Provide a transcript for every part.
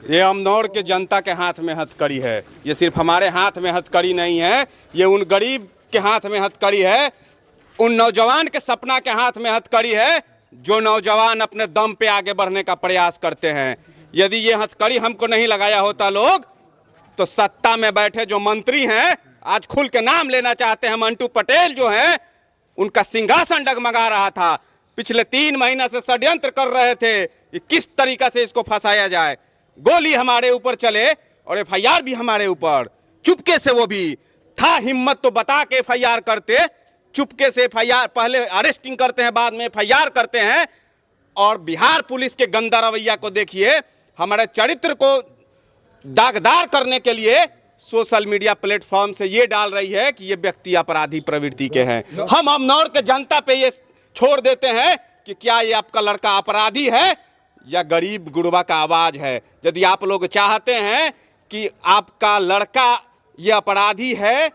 ये अमनौर के जनता के हाथ में हथकड़ी है। ये सिर्फ हमारे हाथ में हथकड़ी नहीं है, ये उन गरीब के हाथ में हथकड़ी है, उन नौजवान के सपना के हाथ में हथकड़ी है जो नौजवान अपने दम पे आगे बढ़ने का प्रयास करते हैं। यदि ये हथकड़ी हमको नहीं लगाया होता लोग, तो सत्ता में बैठे जो मंत्री हैं, आज खुल के नाम लेना चाहते हैं, मंटू पटेल जो हैं, उनका सिंहासन डगमगा रहा था। पिछले 3 महीना से षड्यंत्र कर रहे थे कि किस तरीका से इसको फंसाया जाए। गोली हमारे ऊपर चले और एफआईआर भी हमारे ऊपर, चुपके से। वो भी था हिम्मत तो बता के एफआईआर करते, चुपके से एफआईआर, पहले अरेस्टिंग करते हैं, बाद में एफआईआर करते हैं। और बिहार पुलिस के गंदा रवैया को देखिए, हमारे चरित्र को दागदार करने के लिए सोशल मीडिया प्लेटफॉर्म से ये डाल रही है कि ये व्यक्ति अपराधी प्रवृत्ति के हैं। हम अमनौर के जनता पे ये छोड़ देते हैं कि क्या ये आपका लड़का अपराधी है या गरीब गुरबा का आवाज है। यदि आप लोग चाहते हैं कि आपका लड़का ये अपराधी है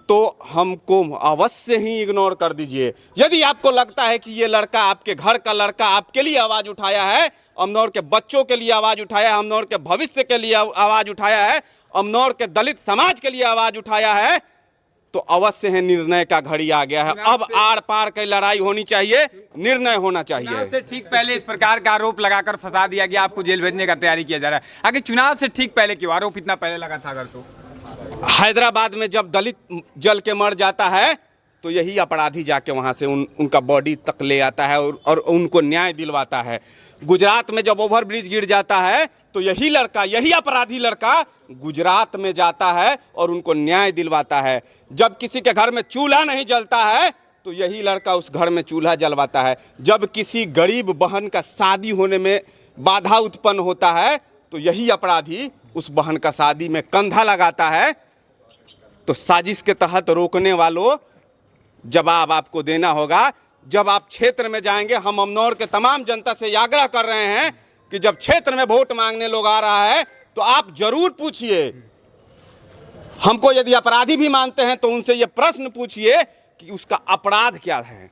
तो हमको अवश्य ही इग्नोर कर दीजिए। यदि आपको लगता है कि ये लड़का, आपके घर का लड़का, आपके लिए आवाज़ उठाया है, अमनौर के बच्चों के लिए आवाज़ उठाया है, अमनौर के भविष्य के लिए आवाज़ उठाया है, अमनौर के दलित समाज के लिए आवाज़ उठाया है, तो अवश्य है निर्णय का घड़ी आ गया है। अब आर पार की लड़ाई होनी चाहिए, निर्णय होना चाहिए। चुनाव से ठीक पहले इस प्रकार का आरोप लगाकर फंसा दिया गया, आपको जेल भेजने का तैयारी किया जा रहा है। आगे चुनाव से ठीक पहले क्यों आरोप इतना पहले लगा था? अगर तो हैदराबाद में जब दलित जल के मर जाता है तो यही अपराधी जाके वहाँ से उनका बॉडी तक ले आता है और उनको न्याय दिलवाता है। गुजरात में जब ओवरब्रिज गिर जाता है तो यही लड़का, यही अपराधी लड़का गुजरात में जाता है और उनको न्याय दिलवाता है। जब किसी के घर में चूल्हा नहीं जलता है तो यही लड़का उस घर में चूल्हा जलवाता है। जब किसी गरीब बहन का शादी होने में बाधा उत्पन्न होता है तो यही अपराधी उस बहन का शादी में कंधा लगाता है। तो साजिश के तहत रोकने वालों, जवाब आपको देना होगा। जब आप क्षेत्र में जाएंगे, हम अमनौर के तमाम जनता से आग्रह कर रहे हैं कि जब क्षेत्र में वोट मांगने लोग आ रहा है तो आप जरूर पूछिए हमको। यदि अपराधी भी मानते हैं तो उनसे ये प्रश्न पूछिए कि उसका अपराध क्या है।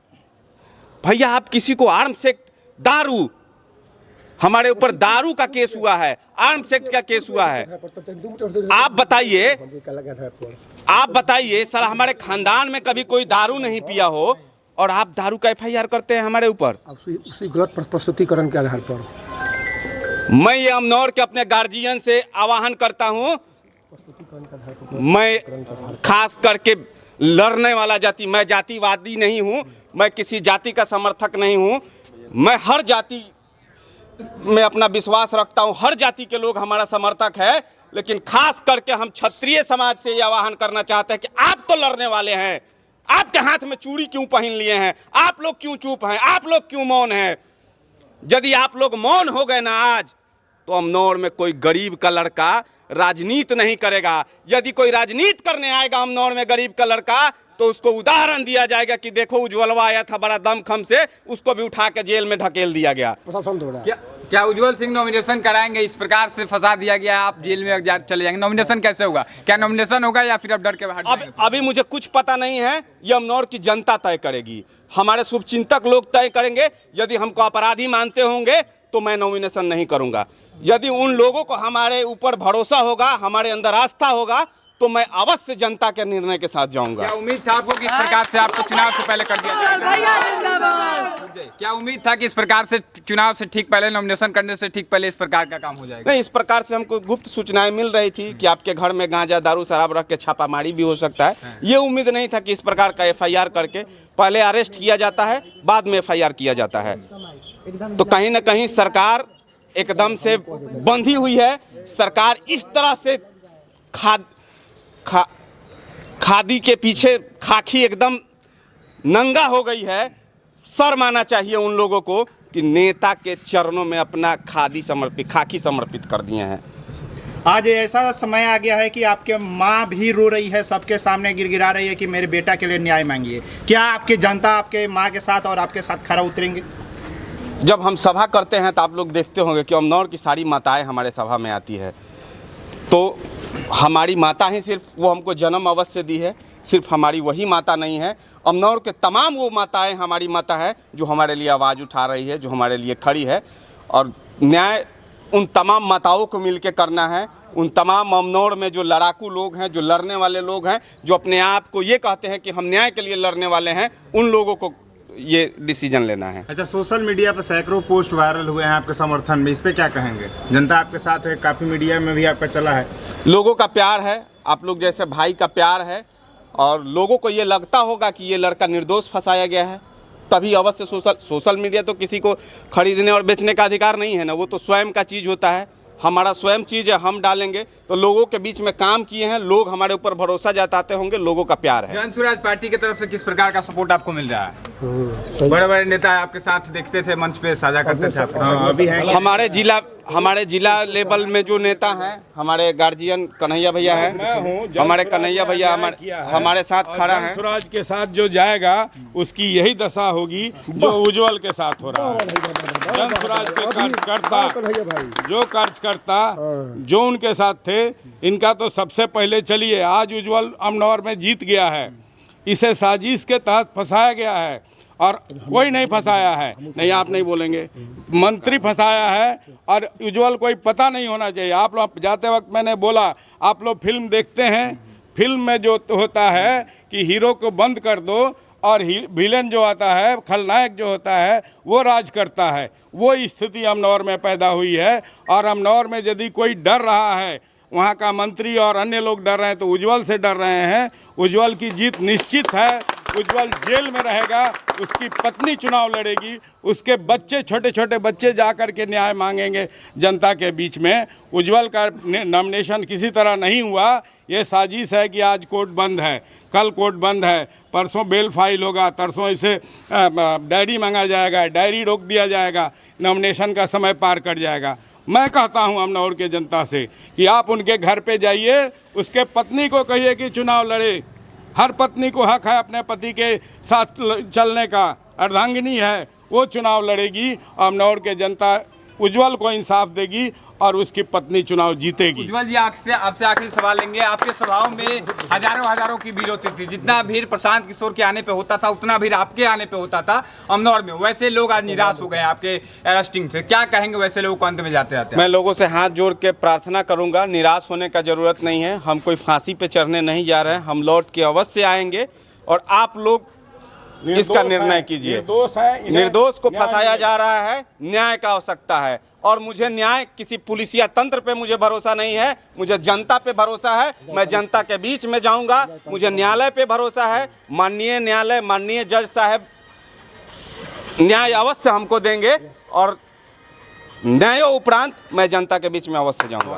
भैया, आप किसी को आर्म्स एक्ट, दारू, हमारे ऊपर दारू का केस हुआ है, आर्म्स एक्ट का केस हुआ है। आप बताइए साला, हमारे खानदान में कभी कोई दारू नहीं पिया हो और आप दारू का एफआईआर करते हैं हमारे ऊपर, उसी गलत प्रस्तुतिकरण के आधार पर। मैं ये अमनौर के अपने गार्जियन से आह्वान करता हूँ, मैं खास करके लड़ने वाला जाति, मैं जातिवादी नहीं हूँ, मैं किसी जाति का समर्थक नहीं हूँ, मैं हर जाति में अपना विश्वास रखता हूँ, हर जाति के लोग हमारा समर्थक है। लेकिन खास करके हम क्षत्रिय समाज से ये आह्वान करना चाहते हैं कि आप तो लड़ने वाले हैं, आपके हाथ में चूड़ी क्यों पहन लिए हैं, आप लोग क्यों चुप हैं, आप लोग क्यों मौन हैं? यदि आप लोग मौन हो गए ना आज, तो अमनौर में कोई गरीब का लड़का राजनीति नहीं करेगा। यदि कोई राजनीति करने आएगा अमनौर में गरीब का लड़का, तो उसको उदाहरण दिया जाएगा कि देखो उज्ज्वलवा आया था बड़ा दमखम से, उसको भी उठा के जेल में ढकेल दिया गया। क्या उज्ज्वल सिंह नॉमिनेशन कराएंगे? इस प्रकार से फंसा दिया गया, आप जेल में चले जाएंगे। नॉमिनेशन कैसे होगा? क्या नॉमिनेशन होगा या फिर अब डर के बाहर? अभी मुझे कुछ पता नहीं है, ये अमनौर की जनता तय करेगी, हमारे शुभचिंतक लोग तय करेंगे। यदि हमको अपराधी मानते होंगे तो मैं नॉमिनेशन नहीं करूंगा। यदि उन लोगों को हमारे ऊपर भरोसा होगा, हमारे अंदर आस्था होगा, तो मैं अवश्य जनता के निर्णय के साथ जाऊंगा। क्या उम्मीद था आपको कि इस प्रकार से आपको चुनाव से पहले कर दिया जाएगा? क्या उम्मीद था कि इस प्रकार से चुनाव से ठीक पहले, नॉमिनेशन करने से ठीक पहले इस प्रकार का काम हो जाएगा? नहीं, इस प्रकार से हमको गुप्त सूचनाएं मिल रही थी कि आपके घर में गांजा, दारू, शराब रख के छापामारी भी हो सकता है। ये उम्मीद नहीं था कि इस प्रकार का एफआईआर करके पहले अरेस्ट किया जाता है, बाद में एफआईआर किया जाता है। तो कहीं ना कहीं सरकार एकदम से बंधी हुई है। सरकार इस तरह से खादी के पीछे खाकी एकदम नंगा हो गई है। शर्म आना चाहिए उन लोगों को कि नेता के चरणों में अपना खाकी समर्पित कर दिए हैं। आज ऐसा समय आ गया है कि आपके माँ भी रो रही है, सबके सामने गिड़गिड़ा रही है कि मेरे बेटा के लिए न्याय मांगिए। क्या आपकी जनता आपके माँ के साथ और आपके साथ खरा उतरेंगे? जब हम सभा करते हैं तो आप लोग देखते होंगे कि अमनौर की सारी माताएं हमारे सभा में आती है। तो हमारी माता ही सिर्फ वो हमको जन्म अवश्य दी है, सिर्फ हमारी वही माता नहीं है, अमनौर के तमाम वो माताएं हमारी माता है जो हमारे लिए आवाज़ उठा रही है, जो हमारे लिए खड़ी है। और न्याय उन तमाम माताओं को मिलके करना है, उन तमाम अमनौर में जो लड़ाकू लोग हैं, जो लड़ने वाले लोग हैं, जो अपने आप को ये कहते हैं कि हम न्याय के लिए लड़ने वाले हैं, उन लोगों को ये डिसीजन लेना है। अच्छा, सोशल मीडिया पर सैकड़ों पोस्ट वायरल हुए हैं आपके समर्थन में, इस पे क्या कहेंगे? जनता आपके साथ है, काफ़ी मीडिया में भी आपका चला है। लोगों का प्यार है, आप लोग जैसे भाई का प्यार है, और लोगों को ये लगता होगा कि ये लड़का निर्दोष फंसाया गया है, तभी अवश्य सोशल मीडिया तो किसी को खरीदने और बेचने का अधिकार नहीं है ना, वो तो स्वयं का चीज़ होता है। हमारा स्वयं चीज़ है, हम डालेंगे तो लोगों के बीच में काम किए हैं, लोग हमारे ऊपर भरोसा जताते होंगे, लोगों का प्यार है। जन स्वराज पार्टी की तरफ से किस प्रकार का सपोर्ट आपको मिल रहा है? बड़े बड़े नेता आपके साथ देखते थे, मंच पे साझा करते थे आपके साथ। अभी है हमारे जिला लेवल में जो नेता हैं, हमारे गार्जियन कन्हैया भैया हैं, हमारे कन्हैया भैया हमारे साथ खड़ा है। स्वराज के साथ जो जाएगा उसकी यही दशा होगी जो उज्जवल के साथ हो रहा है। जन स्वराज के कार्यकर्ता जो कार्यकर्ता जो उनके साथ थे, इनका तो सबसे पहले चलिए, आज उज्जवल अमनौर में जीत गया है, इसे साजिश के तहत फंसाया गया है, और कोई नहीं फंसाया है। नहीं, आप नहीं बोलेंगे, मंत्री फंसाया है, और उज्जवल कोई पता नहीं होना चाहिए। आप लोग जाते वक्त मैंने बोला, आप लोग फिल्म देखते हैं, फिल्म में जो होता है कि हीरो को बंद कर दो और विलेन जो आता है, खलनायक जो होता है, वो राज करता है। वो स्थिति अमनौर में पैदा हुई है, और अमनौर में यदि कोई डर रहा है, वहाँ का मंत्री और अन्य लोग डर रहे हैं, तो उज्जवल से डर रहे हैं। उज्जवल की जीत निश्चित है, उज्जवल जेल में रहेगा, उसकी पत्नी चुनाव लड़ेगी, उसके बच्चे, छोटे छोटे बच्चे जा कर के न्याय मांगेंगे जनता के बीच में। उज्जवल का नॉमिनेशन किसी तरह नहीं हुआ, ये साजिश है कि आज कोर्ट बंद है, कल कोर्ट बंद है, परसों बेल फाइल होगा, तरसों इसे डायरी मांगा जाएगा, डायरी रोक दिया जाएगा, नॉमिनेशन का समय पार कर जाएगा। मैं कहता हूं अमनौर के जनता से कि आप उनके घर पे जाइए, उसके पत्नी को कहिए कि चुनाव लड़े। हर पत्नी को हक है अपने पति के साथ चलने का, अर्धांगिनी है, वो चुनाव लड़ेगी। अमनौर के जनता उज्जवल को इंसाफ देगी और उसकी पत्नी चुनाव जीतेगी। उज्जवल जी, आपसे आखिरी सवाल लेंगे। आपके सभाओं में हजारों की भीड़ होती थी, जितना भीड़ प्रशांत किशोर के आने पे होता था, उतना भीड़ आपके आने पे होता था अमनौर में। वैसे लोग आज निराश हो गए आपके अरेस्टिंग से, क्या कहेंगे वैसे लोगों को अंत में जाते जाते? मैं लोगों से हाथ जोड़ के प्रार्थना करूंगा, निराश होने का जरूरत नहीं है। हम कोई फांसी पे चढ़ने नहीं जा रहे हैं, हम लौट के अवश्य आएंगे, और आप लोग इसका निर्णय कीजिए। निर्दोष को फंसाया जा रहा है, न्याय का आवश्यकता है, और मुझे न्याय किसी पुलिसिया तंत्र पे मुझे भरोसा नहीं है, मुझे जनता पे भरोसा है। मैं जनता के बीच में जाऊंगा, मुझे न्यायालय पे भरोसा है। माननीय न्यायालय, माननीय जज साहब न्याय अवश्य हमको देंगे, और न्यायों उपरांत मैं जनता के बीच में अवश्य जाऊंगा।